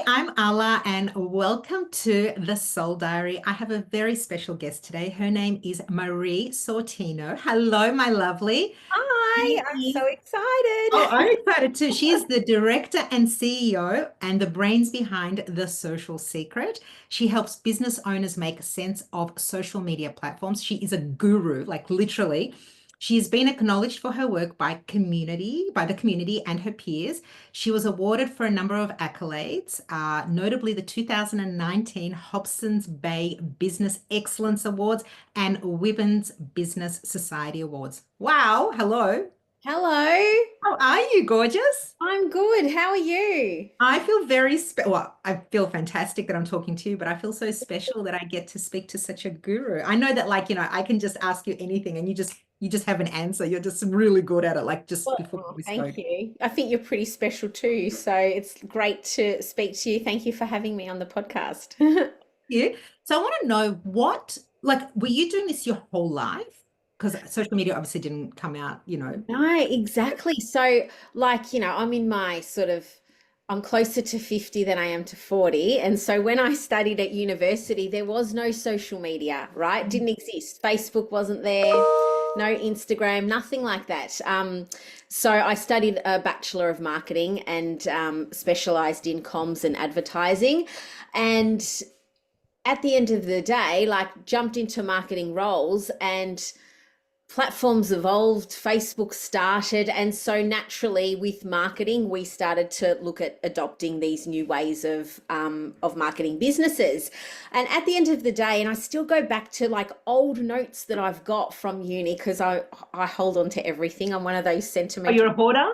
Hi, I'm Alla, and welcome to the Soul Diary. I have a very special guest today. Her name is Maree Sortino. Hello, my lovely. Hi, She I'm is, so oh, excited. I'm excited too. She is the director and CEO and the brains behind The Social Secret. She helps business owners make sense of social media platforms. She is a guru, like literally. She has been acknowledged for her work by the community and her peers. She was awarded for a number of accolades, notably the 2019 Hobson's Bay Business Excellence Awards and Women's Business Society Awards. Wow, hello. Hello, How are you, gorgeous? I'm good. How are you? I feel well, I feel fantastic that I'm talking to you, but I feel so special that I get to speak to such a guru. I know that I can just ask you anything and you just have an answer. You're just really good at it, like just Well, before oh, we thank spoke. you. I think you're pretty special too, so it's great to speak to you. Thank you for having me on the podcast. You. So I want to know were you doing this your whole life? Because social media obviously didn't come out. No, exactly. So, I'm in my I'm closer to 50 than I am to 40. And so when I studied at university, there was no social media, right? Didn't exist. Facebook wasn't there, no Instagram, nothing like that. So I studied a Bachelor of Marketing and specialized in comms and advertising. And at the end of the day, like jumped into marketing roles and platforms evolved, Facebook started, and so naturally with marketing, we started to look at adopting these new ways of marketing businesses. And at the end of the day, and I still go back to like old notes that I've got from uni because I hold on to everything. I'm one of those Oh, you're sentimental. a hoarder?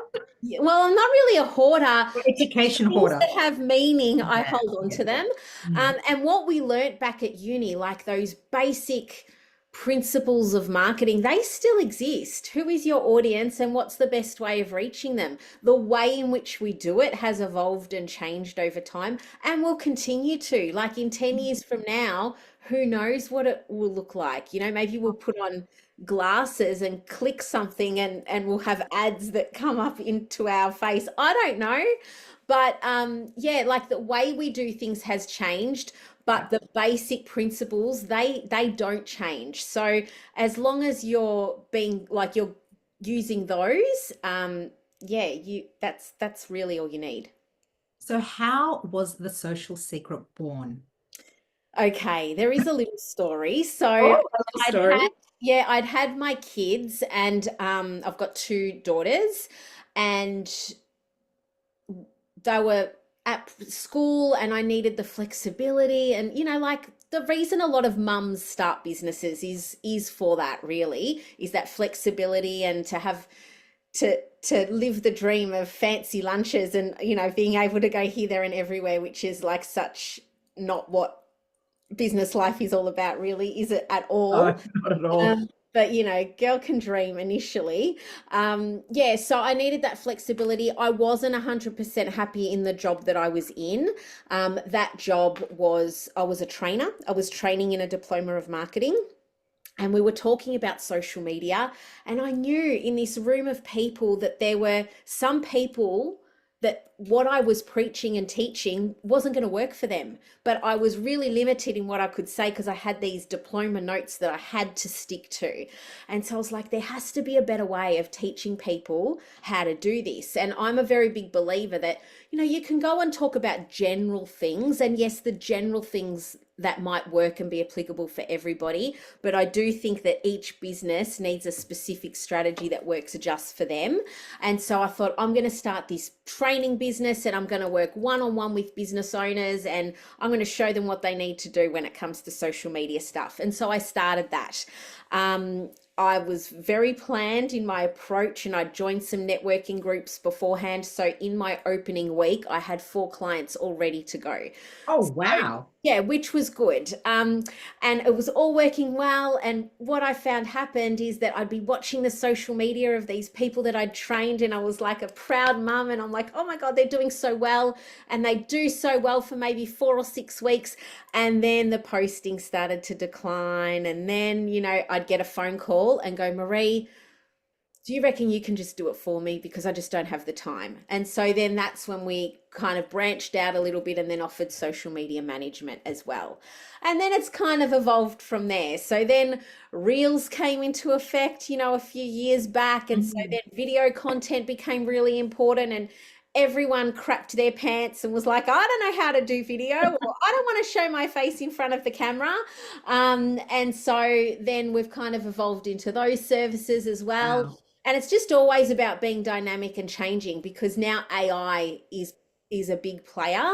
Well, I'm not really a hoarder. Education Things hoarder. that have meaning, I Yeah, hold on yeah. to them. Mm. And what we learnt back at uni, like those basic principles of marketing, they still exist. Who is your audience and what's the best way of reaching them? The way in which we do it has evolved and changed over time and will continue to. Like in 10 years from now, who knows what it will look like? Maybe we'll put on glasses and click something and we'll have ads that come up into our face. I don't know. But yeah, like the way we do things has changed, Yeah. but the basic principles they don't change. So as long as you're being like you're using those, yeah, you that's really all you need. So how was the social secret born? Okay, there is a little story. So Oh, I love I'd had stories. yeah, I'd had my kids and I've got two daughters and they were at school and I needed the flexibility and like the reason a lot of mums start businesses is for that really is that flexibility and to have to live the dream of fancy lunches and being able to go here there and everywhere, which is like such not what business life is all about really, is it at Oh, all? not at all. But girl can dream initially. Yeah, so I needed that flexibility. I wasn't 100% happy in the job that I was in. That job was, I was a trainer. I was training in a diploma of marketing. And we were talking about social media. And I knew in this room of people that there were some people that what I was preaching and teaching wasn't going to work for them. But I was really limited in what I could say because I had these diploma notes that I had to stick to. And so I was like, there has to be a better way of teaching people how to do this. And I'm a very big believer that, you can go and talk about general things. And yes, the general things that might work and be applicable for everybody. But I do think that each business needs a specific strategy that works just for them. And so I thought, I'm going to start this training business and I'm going to work one on one with business owners and I'm going to show them what they need to do when it comes to social media stuff. And so I started that. I was very planned in my approach and I joined some networking groups beforehand. So in my opening week, I had 4 clients all ready to go. Oh, wow. Yeah, which was good. And it was all working well. And what I found happened is that I'd be watching the social media of these people that I'd trained, and I was like a proud mum. And I'm like, oh my God, they're doing so well. And they do so well for maybe 4 or 6 weeks. And then the posting started to decline. And then, I'd get a phone call and go, Maree, do you reckon you can just do it for me? Because I just don't have the time. And so then that's when we kind of branched out a little bit and then offered social media management as well. And then it's kind of evolved from there. So then Reels came into effect, a few years back. And so Mhm. then video content became really important. And everyone crapped their pants and was like, I don't know how to do video, or I don't want to show my face in front of the camera. And so then we've kind of evolved into those services as well. Wow. And it's just always about being dynamic and changing, because now AI is a big player,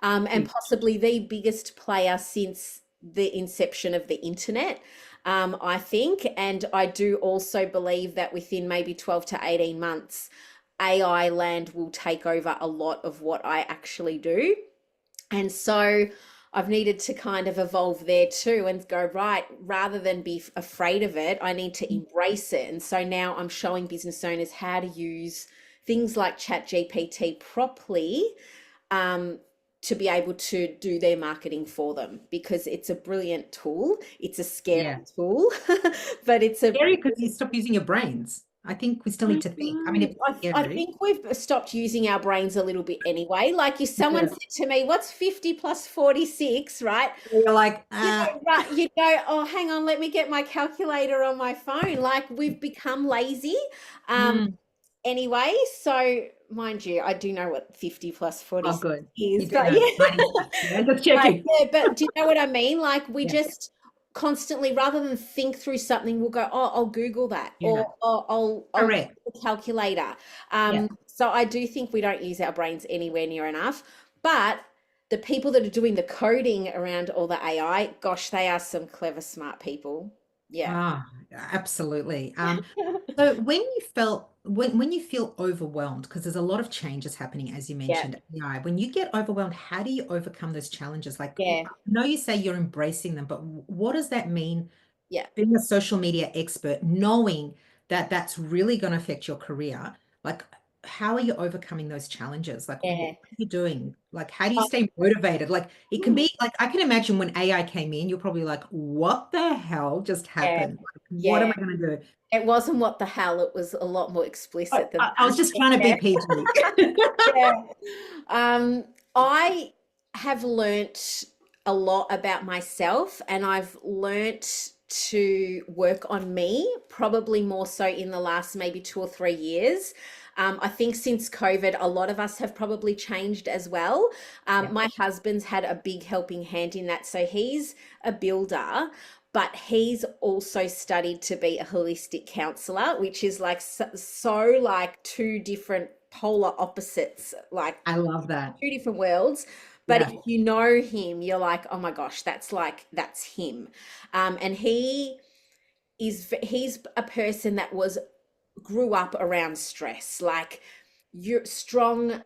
and Huge. possibly the biggest player since the inception of the internet, I think. And I do also believe that within maybe 12 to 18 months, AI land will take over a lot of what I actually do. And so I've needed to kind of evolve there too and go, right, rather than be afraid of it, I need to embrace it. And so now I'm showing business owners how to use things like ChatGPT properly, to be able to do their marketing for them, because it's a brilliant tool. It's a scary Yeah. tool, but it's a Scary because you stop using your brains. I think we still need to think. I mean, no, it's I scary. think we've stopped using our brains a little bit anyway. Like if someone Yeah. said to me, "What's 50 plus 46?" Right? You're like, Right, you go, "Oh, hang on, let me get my calculator on my phone." Like we've become lazy. Um, mm, anyway, so mind you, I do know what 50 plus oh, 46 good. You is, do but know. yeah. 96. Yeah, just Right, checking. yeah, but do you know what I mean? Like we Yeah. just constantly, rather than think through something, we'll go, "Oh, I'll Google that," Yeah. or "Oh, I'll get Correct. the calculator." Yeah. So I do think we don't use our brains anywhere near enough. But the people that are doing the coding around all the AI, gosh, they are some clever, smart people. Yeah. Ah, absolutely. So when you feel overwhelmed, because there's a lot of changes happening, as you Yeah. mentioned, AI, when you get overwhelmed, how do you overcome those challenges? Like, Yeah. I know you say you're embracing them, but what does that mean Yeah. being a social media expert, knowing that that's really going to affect your career? Like, how are you overcoming those challenges? Like, what Yeah. are you doing? Like, how do you stay motivated? Like, it can be like, I can imagine when AI came in, you're probably like, what the hell just Yeah. happened? Like, what am Yeah. I going to do? It wasn't what the hell, it was a lot more explicit than I was just trying to be that. PG. Yeah. Um, I have learnt a lot about myself, and I've learnt to work on me, probably more so in the last maybe 2 or 3 years. I think since COVID, a lot of us have probably changed as well. Yeah, My husband's had a big helping hand in that. So he's a builder, but he's also studied to be a holistic counselor, which is like so like two different polar opposites, like I love that. two different worlds. But Yeah, if you know him, you're like, oh my gosh, that's him. And he's a person that was grew up around stress, like you're strong,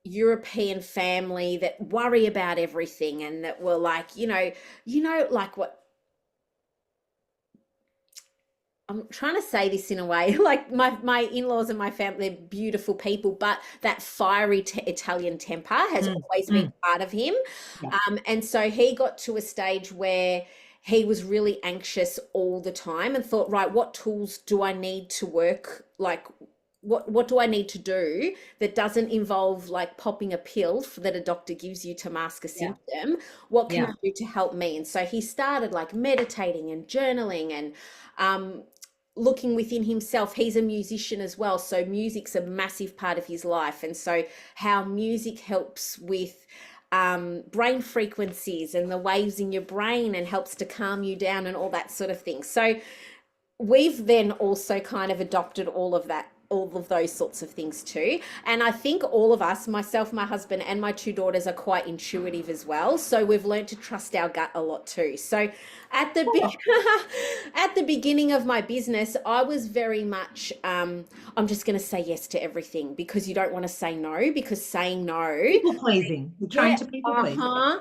European family that worry about everything and that were like, like what I'm trying to say this in a way, like my in-laws and my family, they're beautiful people, but that fiery Italian temper has mm, always been mm, part of him. yeah, And so he got to a stage where he was really anxious all the time and thought, right, what tools do I need to work? Like, what do I need to do that doesn't involve like popping a pill that a doctor gives you to mask a yeah, symptom? What can yeah. I do to help me? And so he started like meditating and journaling and um, looking within himself. He's a musician as well, so music's a massive part of his life. And so how music helps with brain frequencies and the waves in your brain and helps to calm you down and all that sort of thing. So we've then also kind of adopted all of that, all of those sorts of things too. And I think all of us, myself, my husband, and my two daughters, are quite intuitive as well. So we've learned to trust our gut a lot too. So at the Oh, at the beginning of my business, I was very much I'm just going to say yes to everything, because you don't want to say no, because saying no, people pleasing. You're trying yeah, to people please. uh-huh.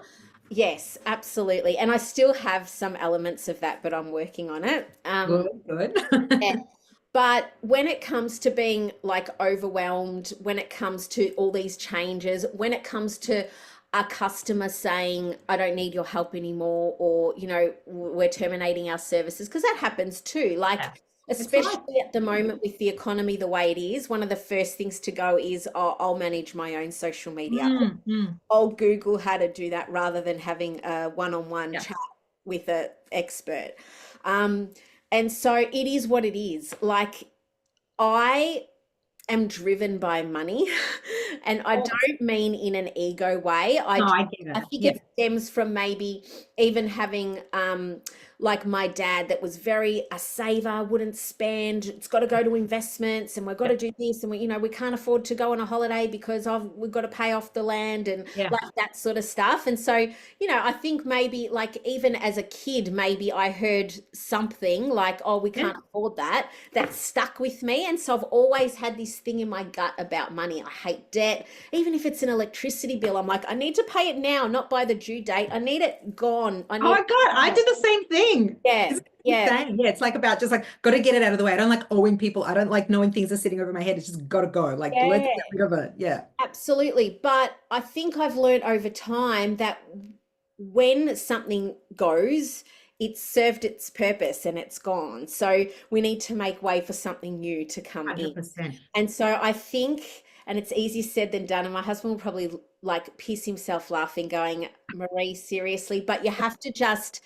Yes, absolutely. And I still have some elements of that, but I'm working on it. Good, good. Yeah. But when it comes to being like overwhelmed, when it comes to all these changes, when it comes to a customer saying, I don't need your help anymore, or, we're terminating our services, because that happens too. Like, Yeah. It's like, Especially at the moment with the economy the way it is, one of the first things to go is, oh, I'll manage my own social media. mm. I'll Google how to do that rather than having a one-on-one Yeah. chat with an expert. Um, and so it is what it is. Like I am driven by money and I Oh, don't mean in an ego way. no, I get I it. think Yeah. it stems from maybe even having like my dad that was very a saver, wouldn't spend, it's got to go to investments and we've got Yeah. to do this and we can't afford to go on a holiday because we've got to pay off the land and Yeah. like that sort of stuff. And so, I think maybe like even as a kid, maybe I heard something like, oh, we Yeah. can't afford that. That stuck with me. And so I've always had this thing in my gut about money. I hate debt. Even if it's an electricity bill, I'm like, I need to pay it now, not by the due date. I need it gone. I Oh need my it God, I now. did the same thing. Yeah, It's yeah, insane. Yeah, it's like about just like got to get it out of the way. I don't like owing people. I don't like knowing things are sitting over my head. It's just got to go. Like, let's yeah, get rid of it. Yeah. absolutely. But I think I've learned over time that when something goes, it's served its purpose and it's gone. So we need to make way for something new to come in. 100%. And so I think, and it's easier said than done, and my husband will probably like piss himself laughing, going, Maree, seriously, but you have to just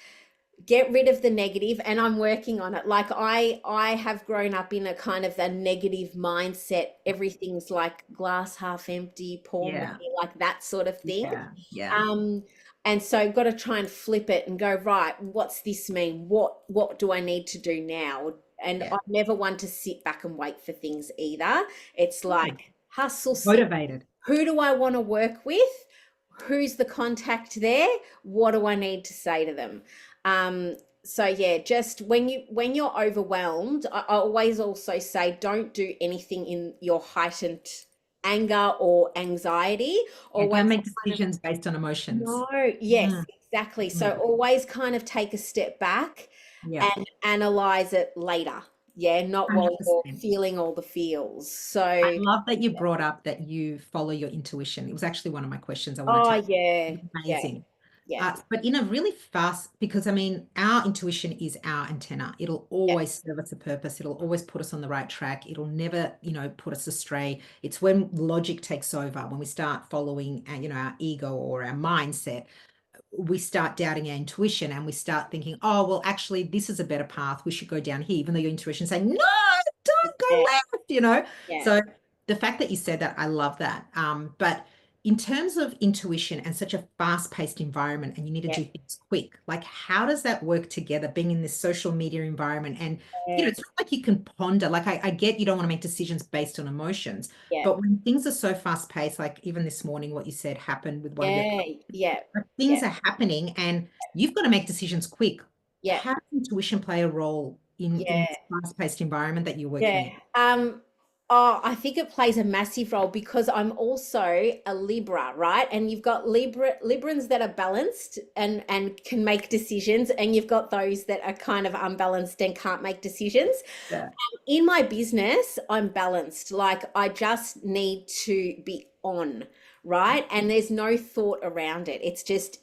get rid of the negative, and I'm working on it. Like I have grown up in a kind of a negative mindset. Everything's like glass half empty, poor me, Yeah. like that sort of thing. Yeah. Yeah. Um, and so I've got to try and flip it and go, right, what's this mean? What do I need to do now? And Yeah. I never want to sit back and wait for things either. It's Good. like hustle, sit. Motivated. Who do I want to work with? Who's the contact there? What do I need to say to them? So yeah, just when you're overwhelmed, I always also say don't do anything in your heightened anger or anxiety. Yeah. Always Don't make kind of decisions based on emotions. no, yes, Mm, exactly. So mm. always kind of take a step back Yeah. and analyze it later. Yeah, not while you're 100%. feeling all the feels. I So, love that you brought up that you follow your intuition. It was actually one of my questions I wanted oh to. yeah, yeah, Amazing. yeah, But in a really fast, because I mean, our intuition is our antenna. It'll yeah, always serve us a purpose. It'll always put us on the right track. It'll never, put us astray. It's when logic takes over, when we start following, our ego or our mindset, we start doubting our intuition and we start thinking, oh, well, actually, this is a better path. We should go down here, even though your intuition is saying, no, don't go yeah, left. yeah, So the fact that you said that, I love that. But in terms of intuition and such a fast-paced environment, and you need to yeah, do things quick, like how does that work together, being in this social media environment? And yeah, it's not like you can ponder. Like I get you don't want to make decisions based on emotions, yeah, but when things are so fast-paced, like even this morning, what you said happened with one of your yeah, yeah, but yeah, things are happening and you've got to make decisions quick. yeah, How does intuition play a role in yeah. this fast-paced environment that you're working Yeah. in? Oh, I think it plays a massive role because I'm also a Libra, right? And you've got Librans that are balanced and can make decisions, and you've got those that are kind of unbalanced and can't make decisions. Yeah. In my business, I'm balanced. Like I just need to be on, right? And there's no thought around it. It's just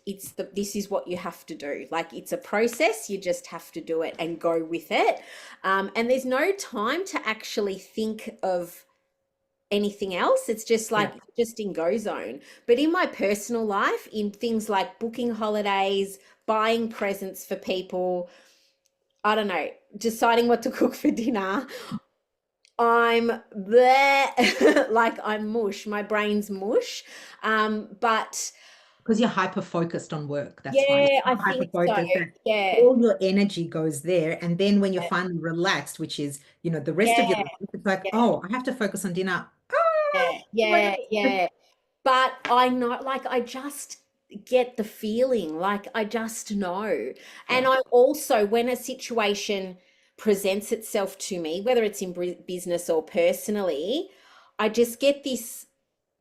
this is what you have to do. Like it's a process, you just have to do it and go with it. And there's no time to actually think of anything else. It's just like Yeah. just in go zone. But in my personal life, in things like booking holidays, buying presents for people, I don't know, deciding what to cook for dinner, I'm there like I'm mush. My brain's mush. But Because you're hyper focused on work. That's why yeah, I you're hyper think so. focused that Yeah, all your energy goes there. And then when you're finally relaxed, which is, the rest of your yeah, life, it's like, yeah, oh, I have to focus on dinner. Ah, yeah, oh my yeah, God. yeah. But I know, like, I just get the feeling, like, I just know. And Yeah. I also, when a situation presents itself to me, whether it's in business or personally, I just get this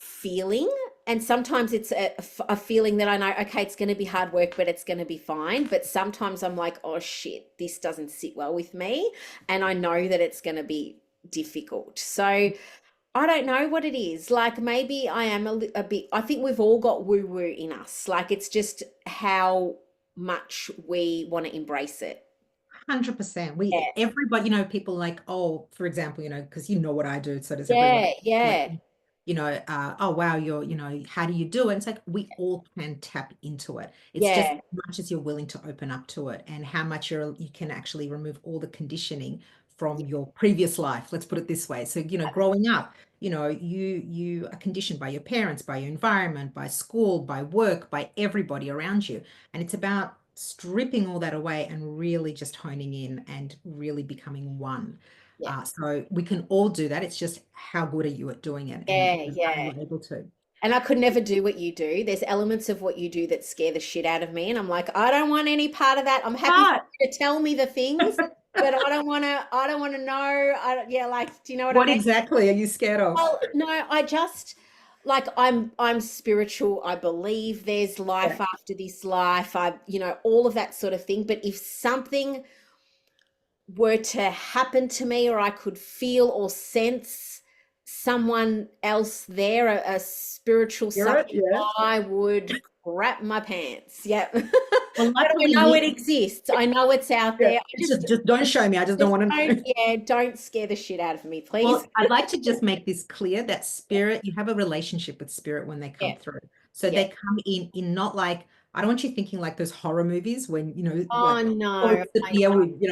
feeling. And sometimes it's a feeling that I know, okay, it's going to be hard work, but it's going to be fine. But sometimes I'm like, oh shit, this doesn't sit well with me. And I know that it's going to be difficult. So, I don't know what it is. Like maybe I am a bit, I think we've all got woo woo in us. Like it's just how much we want to embrace it. 100%. Yeah, Everybody, people like, oh, for example, because you know what I do, so does everyone. yeah, Like, yeah, oh, wow, how do you do it? It's like we all can tap into it. It's just yeah, as much as you're willing to open up to it and how much you can actually remove all the conditioning from your previous life. Let's put it this way. So, growing up, you are conditioned by your parents, by your environment, by school, by work, by everybody around you. And it's about stripping all that away and really just honing in and really becoming one. yeah, So we can all do that. It's just how good are you at doing it and yeah, are yeah. you able to? And I could never do what you do. There's elements of what you do that scare the shit out of me. And I'm like, I don't want any part of that. I'm happy for But you to tell me the things, but I don't want to know. Yeah, like, do you know what I what mean? exactly are you scared of? Well, no, I just like I'm spiritual. I believe there's Yeah. life after this life. All of that sort of thing. But if something were to happen to me or I could feel or sense someone else there, a spiritual Spirit, something, yeah. I would crap my pants. Yep. Well, But I luckily know you, it exists. I know it's out yeah, there. I just don't show me. I just don't want to know. don't scare the shit out of me, please. Well, I'd like to just make this clear that spirit, you have a relationship with spirit when they come Yeah, through. So yeah. they come in not like, I don't want you thinking like those horror movies when, like Oh no, ghosts I appear know. with,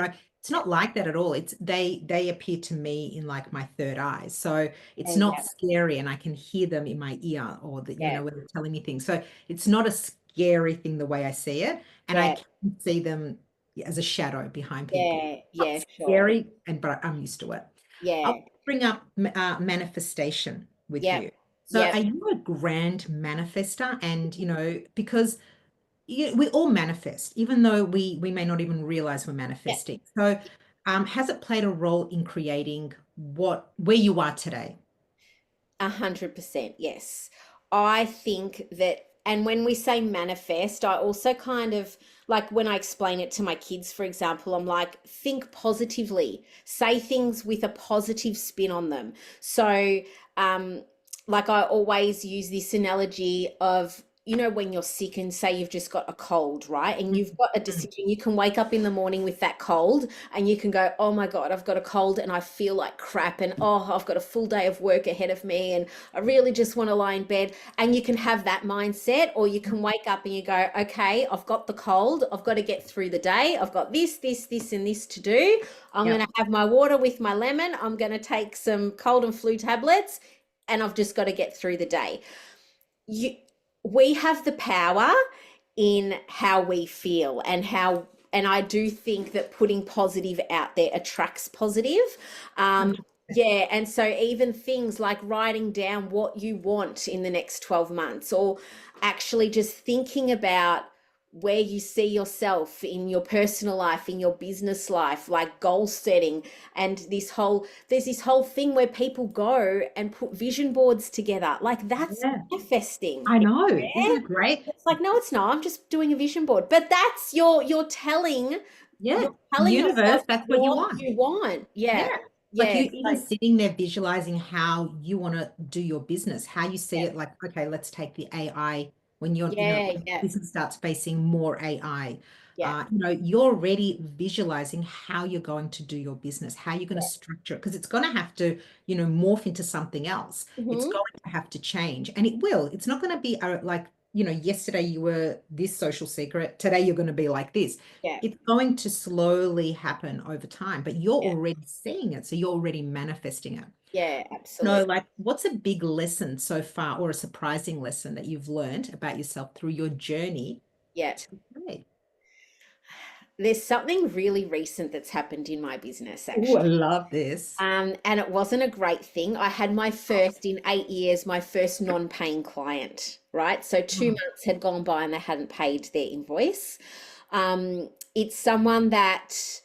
it's not like that at all. It's they appear to me in like my third eye. So it's Yeah, not yeah, scary and I can hear them in my ear or yeah, when they're telling me things. So it's not a scary thing the way I see it. And I yeah, can see them as a shadow behind people. yeah, Not yeah, sure. scary, but I'm used to it. Yeah, I'll bring up manifestation with yep, you. So, yep, are you a grand manifester? And, because we all manifest, even though we may not even realize we're yep. manifesting. So, has it played a role in creating where you are today? 100%, yes. I think that, and when we say manifest, I also kind of like when I explain it to my kids, for example, I'm like, think positively, say things with a positive spin on them. So, um, like I always use this analogy of, when you're sick and say you've just got a cold, right? And you've got a Mhm. decision. You can wake up in the morning with that cold and you can go, oh my God, I've got a cold and I feel like crap. And oh, I've got a full day of work ahead of me. And I really just want to lie in bed. And you can have that mindset, or you can wake up and you go, okay, I've got the cold. I've got to get through the day. I've got this, and this to do. I'm going Yep. to have my water with my lemon. I'm going to take some cold and flu tablets and I've just got to get through the day. You, we have the power in how we feel and I do think that putting positive out there attracts positive. Um, 100%. yeah, and so even things like writing down what you want in the next 12 months, or actually just thinking about where you see yourself in your personal life, in your business life, like goal setting, and there's this whole thing where people go and put vision boards together. Like that's Yeah, manifesting. I know. Isn't Yeah. it great? It's like, no, it's not. I'm just doing a vision board. But that's Yeah, you're telling universe, yourself that's what you what want. you want. Yeah. Yeah. Like Yeah. you even So, sitting there visualizing how you want to do your business, how you see yeah. it like, okay, let's take the AI when Yeah. when Yeah. business starts facing more AI. Yeah. You're already visualizing how you're going to do your business, how you're going to Yeah. structure it, because it's going to have to, morph into something else. It's Hmm. going to have to change, and it will. It's not going to be like, yesterday you were this social secret, today you're going to be like this. Yeah. It's going to slowly happen over time, but you're Yeah. already seeing it. So you're already manifesting it. Yeah. No, Absolutely. like what's a big lesson so far or a surprising lesson that you've learned about yourself through your journey Yeah. to today? There's something really recent that's happened in my business, Oh, I actually. love this. And it wasn't a great thing. I had my first in 8 years, my first non-paying client, right? So two Oh, months had gone by and they hadn't paid their invoice. It's someone that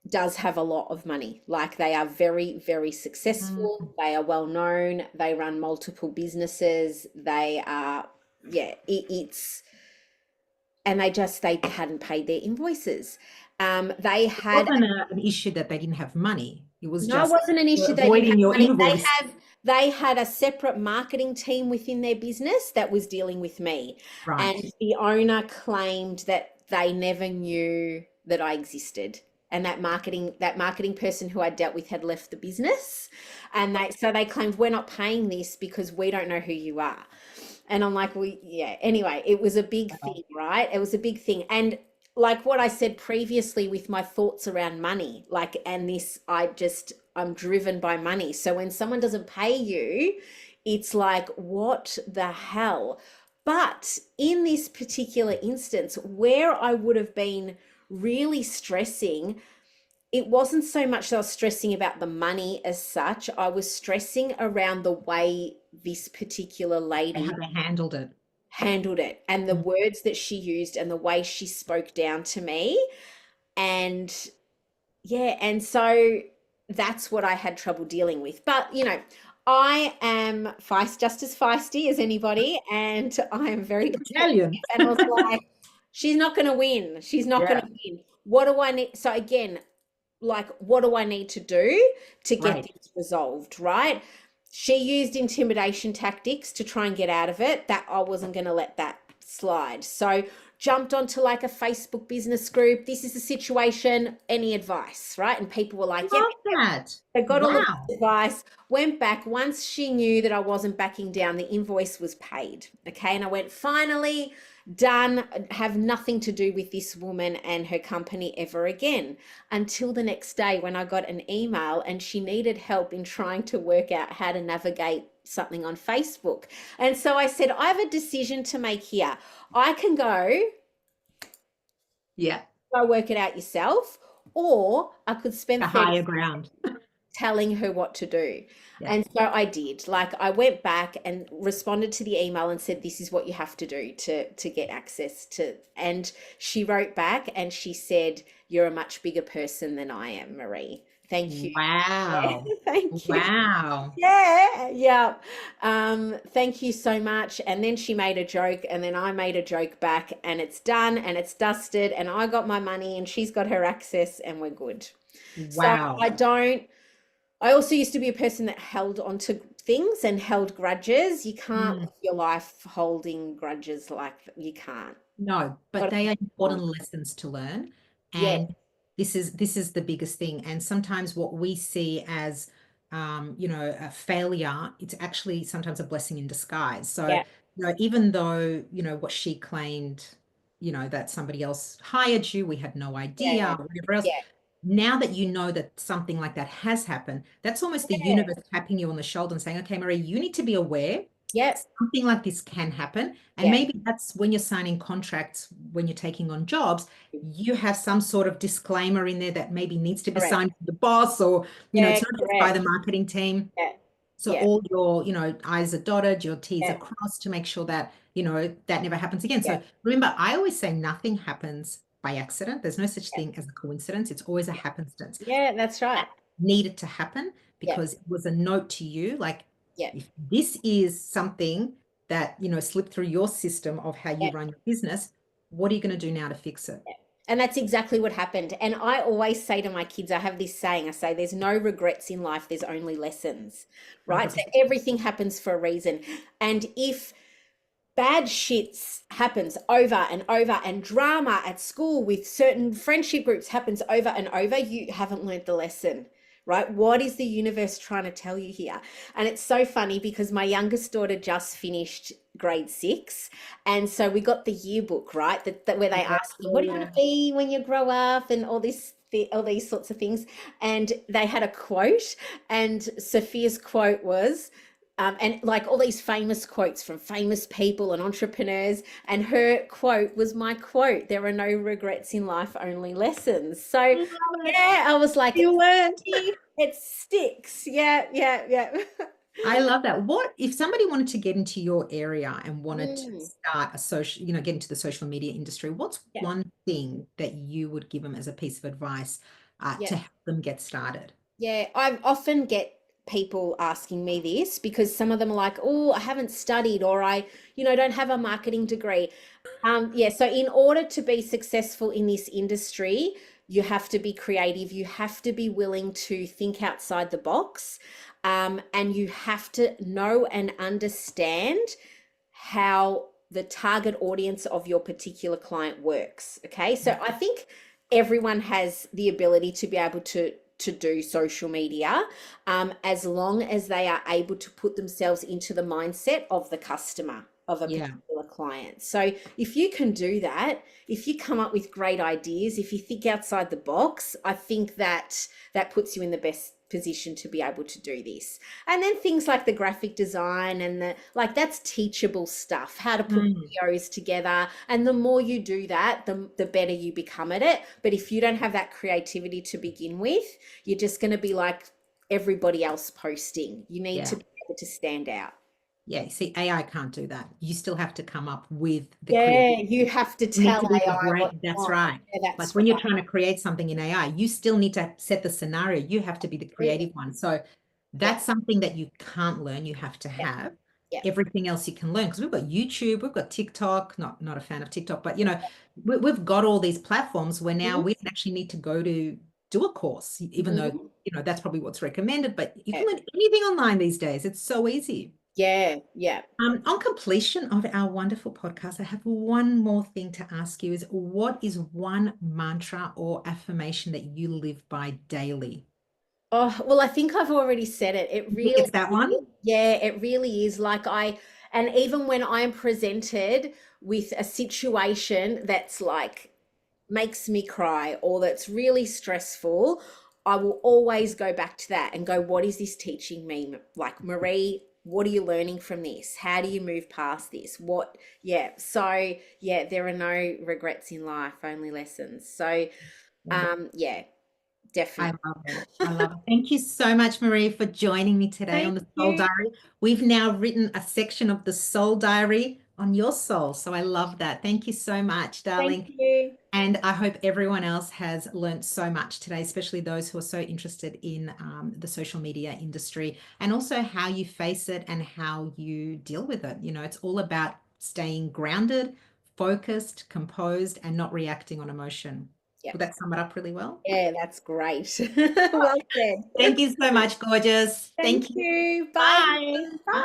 does have a lot of money. Like they are very, very mm, successful. They are well known. They run multiple businesses. They are, yeah, and they hadn't paid their invoices. They it had wasn't an issue that they didn't have money. It was No, it just wasn't an issue. They didn't have avoiding your money. invoice. They had a separate marketing team within their business that was dealing with me. And Right. the owner claimed that they never knew that I existed. and that marketing person who I dealt with had left the business, and they claimed we're not paying this because we don't know who you are. And I'm like, well, yeah. Anyway, it was a big thing, right? It was a big thing. And like what I said previously with my thoughts around money, like, and this, I'm driven by money. So when someone doesn't pay you, it's like, what the hell? But in this particular instance, where I would have been really stressing, it wasn't so much that I was stressing about the money as such. I was stressing around the way this particular And how lady they handled it. handled it and the Mm. words that she used and the way she spoke down to me. And yeah, and so that's what I had trouble dealing with. But, I am just as feisty as anybody, and I am very competitive. Italian. And I was like, she's not going to win. She's not going Yeah. to win. What do I need? So again, like, what do I need to do to get Right. this resolved, right? She used intimidation tactics to try and get out of it. That I wasn't going to let that slide. So jumped onto like a Facebook business group. This is the situation. Any advice, right? And people were like, yep, Love that. they got all of Wow. this advice, went back. Once she knew that I wasn't backing down, the invoice was paid. Okay. And I went, finally, done, have nothing to do with this woman and her company ever again. Until the next day when I got an email and she needed help in trying to work out how to navigate something on Facebook. And so I said, I have a decision to make here. I can Yeah. go work it out yourself, or I could spend The 30 higher ground. telling her what to do. Yeah. And so I did. Like, I went back and responded to the email and said, this is what you have to do to get access to. And she wrote back and she said, you're a much bigger person than I am, Maree. Thank you. Wow. Thank you. Wow. Yeah, yeah. Thank you so much. And then she made a joke, and then I made a joke back, and it's done and it's dusted, and I got my money and she's got her access, and we're good. So Wow. I also used to be a person that held onto things and held grudges. You can't live your life holding grudges like that. You can't. No, but Got to they are move on. important lessons to learn. Yeah, And this is the biggest thing. And sometimes what we see as a failure, it's actually sometimes a blessing in disguise. So, yeah, even though, what she claimed, that somebody else hired you, we had no yeah, idea, or whatever else. yeah, Now that you know that something like that has happened, that's almost the yeah, universe tapping you on the shoulder and saying, okay, Marie, you need to be aware yeah, something like this can happen. And yeah, maybe that's when you're signing contracts, when you're taking on jobs, you have some sort of disclaimer in there that maybe needs to be correct. signed by the boss, or, Yeah, it's not just by correct. the marketing team. Yeah, So yeah, all your, I's are dotted, your T's are yeah, crossed to make sure that, that never happens again. yeah, So remember, I always say nothing happens by accident. There's no such thing as a coincidence. It's always a happenstance. yeah, that's right. Needed to happen Yeah, because it was a note to you, like, yeah, if this is something that slipped through your system of how you yeah. run your business, what are you going to do now to fix it? And that's exactly what happened. And I always say to my kids, I have this saying, I say, there's no regrets in life, there's only lessons, right? So 100%. everything happens for a reason. And if bad shits happens over and over, and drama at school with certain friendship groups happens over and over, you haven't learned the lesson, right? What is the universe trying to tell you here? And it's so funny because my youngest daughter just finished grade 6, and so we got the yearbook, right, that where they Yeah. ask you, what do you want to be when you grow up, and all these sorts of things. And they had a quote, and Sophia's quote was, and like all these famous quotes from famous people and entrepreneurs, and her quote was my quote: there are no regrets in life, only lessons. So Love it. yeah, I was like, You learned. it sticks. Yeah, yeah, yeah. I love that. What if somebody wanted to get into your area and wanted to Mm, start a social, get into the social media industry? What's yeah, one thing that you would give them as a piece of advice yeah. to help them get started? Yeah, I often get people asking me this because some of them are like, "Oh, I haven't studied, or I, don't have a marketing degree." Yeah, so in order to be successful in this industry, you have to be creative. You have to be willing to think outside the box, and you have to know and understand how the target audience of your particular client works. Okay, so I think everyone has the ability to be able to do social media, as long as they are able to put themselves into the mindset of the customer, of a Yeah. particular client. So if you can do that, if you come up with great ideas, if you think outside the box, I think that that puts you in the best position to be able to do this. And then things like the graphic design and the like, that's teachable stuff, how to put Mm. videos together. And the more you do that, the better you become at it. But if you don't have that creativity to begin with, you're just going to be like everybody else posting. You need to Yeah. be able to stand out. Yeah. See, AI can't do that. You still have to come up with the creative. Yeah, you have to You need tell to be the AI what brain. you That's want. right. Yeah, Like that's when you're right. trying to create something in AI, you still need to set the scenario. You have to be the Yeah, creative one. So yeah, that's something that you can't learn. You have to yeah, have. yeah. Everything else you can learn because we've got YouTube, we've got TikTok. Not a fan of TikTok, but we've got all these platforms where now Mhm, we don't actually need to go to do a course, even though mhm. that's probably what's recommended. But you Yeah, can learn anything online these days. It's so easy. yeah, yeah. On completion of our wonderful podcast, I have one more thing to ask you is what is one mantra or affirmation that you live by daily? Oh, well, I think I've already said it. It really It's that is. one? Yeah, it really is. And even when I'm presented with a situation that's like makes me cry or that's really stressful, I will always go back to that and go, what is this teaching me? Like, Maree, what are you learning from this? How do you move past this? Yeah. So, yeah, there are no regrets in life, only lessons. So, yeah, I definitely. love it. I love it. Thank you so much, Marie, for joining me today on Thank the Soul you. Diary. We've now written a section of the Soul Diary on your soul. So I love that. Thank you so much, Thank darling. you. And I hope everyone else has learned so much today, especially those who are so interested in the social media industry and also how you face it and how you deal with it. It's all about staying grounded, focused, composed, and not reacting on emotion. Yeah. Would that sum it up really well? Yeah, that's great. Well said. Thank you so much, gorgeous. Thank Thank you. you. Bye. Bye. Bye. Bye.